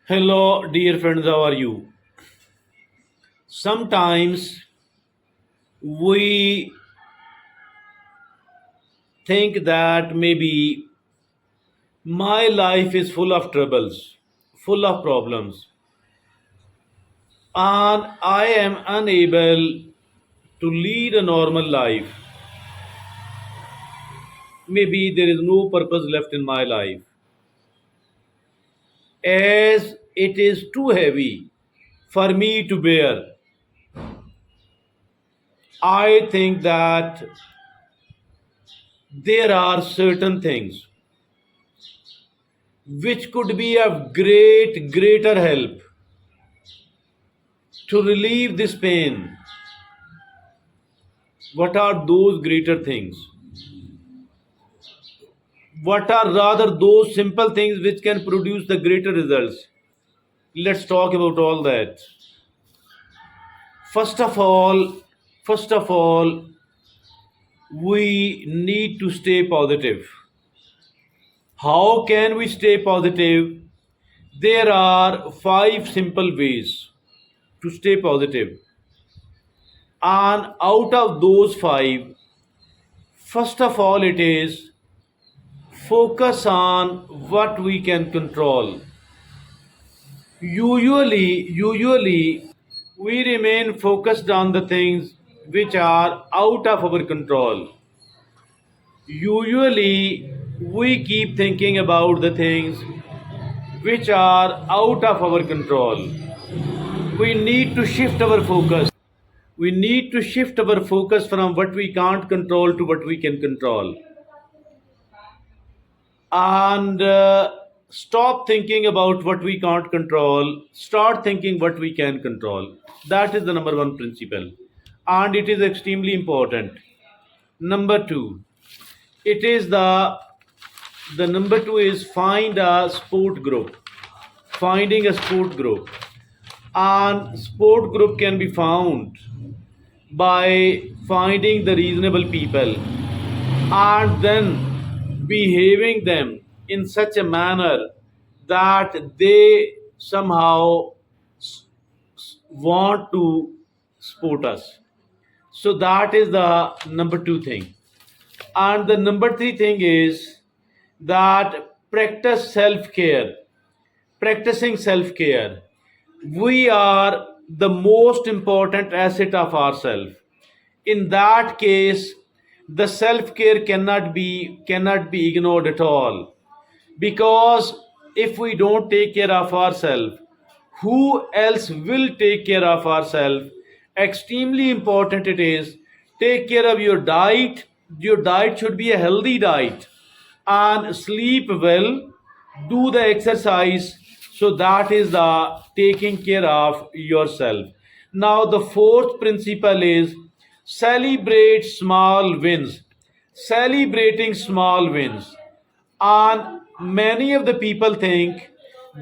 Hello, dear friends, how are you? Sometimes we think that maybe my life is full of troubles, full of problems, and I am unable to lead a normal life. Maybe there is no purpose left in my life, as it is too heavy for me to bear. I think that there are certain things which could be of greater help to relieve this pain. What are those greater things? What are rather those simple things which can produce the greater results? Let's talk about all that. First of all, first of all, we need to stay positive. How can we stay positive? There are five simple ways to stay positive. And out of those five, first of all, it is focus on what we can control. Usually, we remain focused on the things which are out of our control. Usually, we keep thinking about the things which are out of our control. We need to shift our focus. We need to shift our focus from what we can't control to what we can control. And stop thinking about what we can't control, start thinking what we can control. That is the number one principle, and it is extremely important. Number two, it is the number two is find a sport group. Finding a sport group, and sport group can be found by finding the reasonable people and then behaving them in such a manner that they somehow want to support us. So that is the number two thing. And the number three thing is that practice self care. Practicing self care. We are the most important asset of ourselves. In that case, the self care cannot be ignored at all, because if we don't take care of ourselves, who else will take care of ourselves? Extremely important it is. Take care of your diet. Your diet should be a healthy diet, and sleep well, do the exercise. So that is the taking care of yourself. Now the fourth principle is celebrate small wins. Celebrating small wins. And many of the people think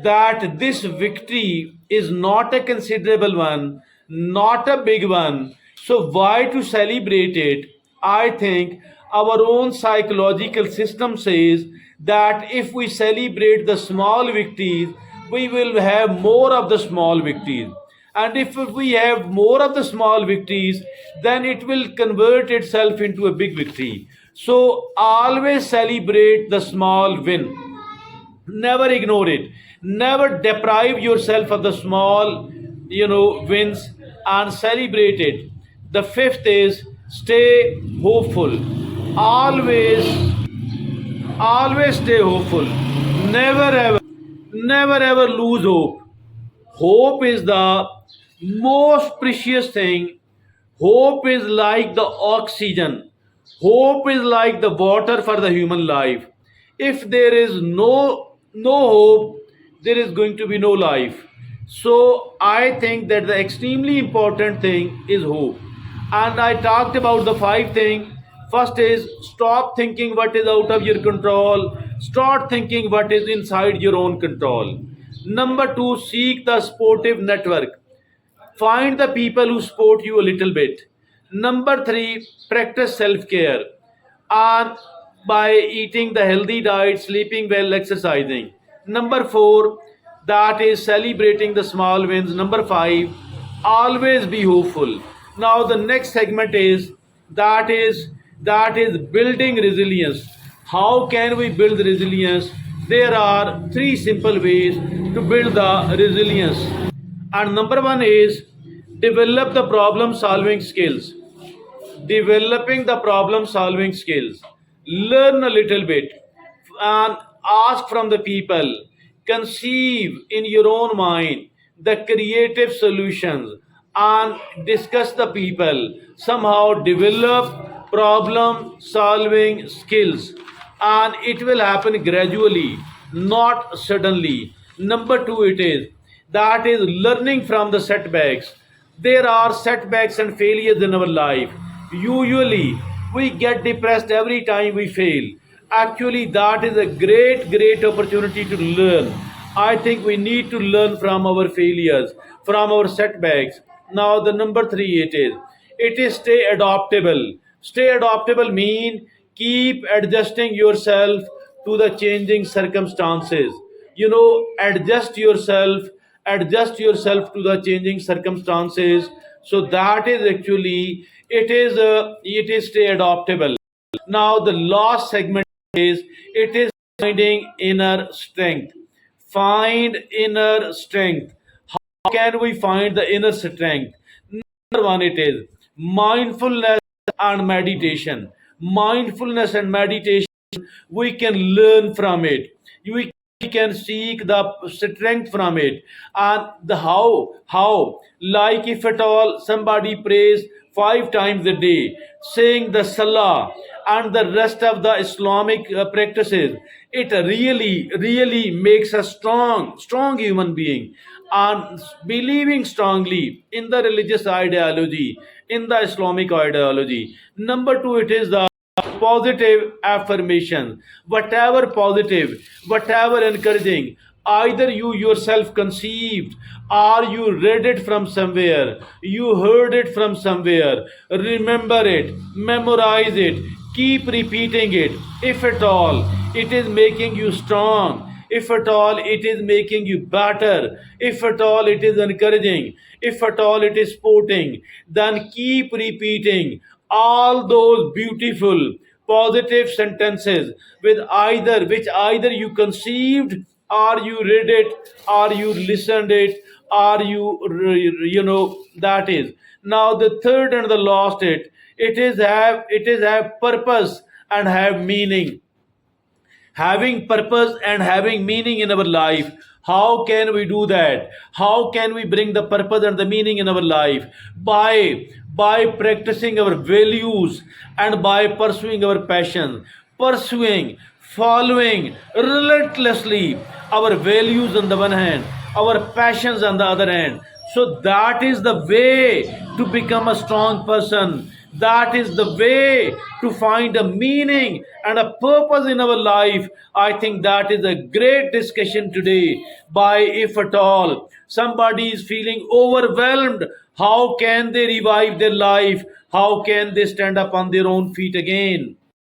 that this victory is not a considerable one, not a big one. So, why to celebrate it? I think our own psychological system says that if we celebrate the small victories, we will have more of the small victories. And if we have more of the small victories, then it will convert itself into a big victory. So always celebrate the small win. Never ignore it. Never deprive yourself of the small, wins, and celebrate it. The fifth is stay hopeful. Always, always stay hopeful. Never ever lose hope. Hope is the most precious thing. Hope is like the oxygen. Hope is like the water for the human life. If there is no hope, there is going to be no life. So I think that the extremely important thing is hope. And I talked about the five things. First is stop thinking what is out of your control. Start thinking what is inside your own control. Number two, seek the sportive network. Find the people who support you a little bit. Number three, practice self care. And by eating the healthy diet, sleeping well, exercising. Number four, That is celebrating the small wins. Number five, always be hopeful. Now the next segment is that is that is building resilience. How can we build resilience? There are three simple ways to build the resilience. And number one is develop the problem solving skills. Developing the problem solving skills. Learn a little bit and ask from the people. Conceive in your own mind the creative solutions and discuss the people. Somehow develop problem solving skills, and it will happen gradually, not suddenly. Number two, it is that is learning from the setbacks. There are setbacks and failures in our life. Usually, we get depressed every time we fail. Actually, that is a great opportunity to learn. I think we need to learn from our failures, from our setbacks. Now, the number three, it is stay adaptable. Stay adaptable mean keep adjusting yourself to the changing circumstances. Adjust yourself to the changing circumstances. So that is actually it is stay adaptable. Now the last segment is it is finding inner strength. Find inner strength. How can we find the inner strength? Number one, it is mindfulness and meditation. Mindfulness and meditation, we can learn from it. We can seek the strength from it. And the how, like if at all somebody prays 5 times a day, saying the salah and the rest of the Islamic practices, it really makes a strong human being, and believing strongly in the religious ideology, in the Islamic ideology. Number two, it is the positive affirmation. Whatever positive, whatever encouraging, either you yourself conceived or you read it from somewhere, you heard it from somewhere. Remember it, memorize it, keep repeating it. If at all it is making you strong, if at all it is making you better, if at all it is encouraging, if at all it is supporting, then keep repeating all those beautiful positive sentences with either which either you conceived or you read it or you listened it or that is. Now the third and the last, it is have purpose and have meaning. Having purpose and having meaning in our life. How can we do that? How can we bring the purpose and the meaning in our life? By practicing our values and by pursuing our passion. Pursuing, following relentlessly our values on the one hand, our passions on the other hand. So that is the way to become a strong person. That is the way to find a meaning and a purpose in our life. I think that is a great discussion today. By if at all somebody is feeling overwhelmed, how can they revive their life? How can they stand up on their own feet again?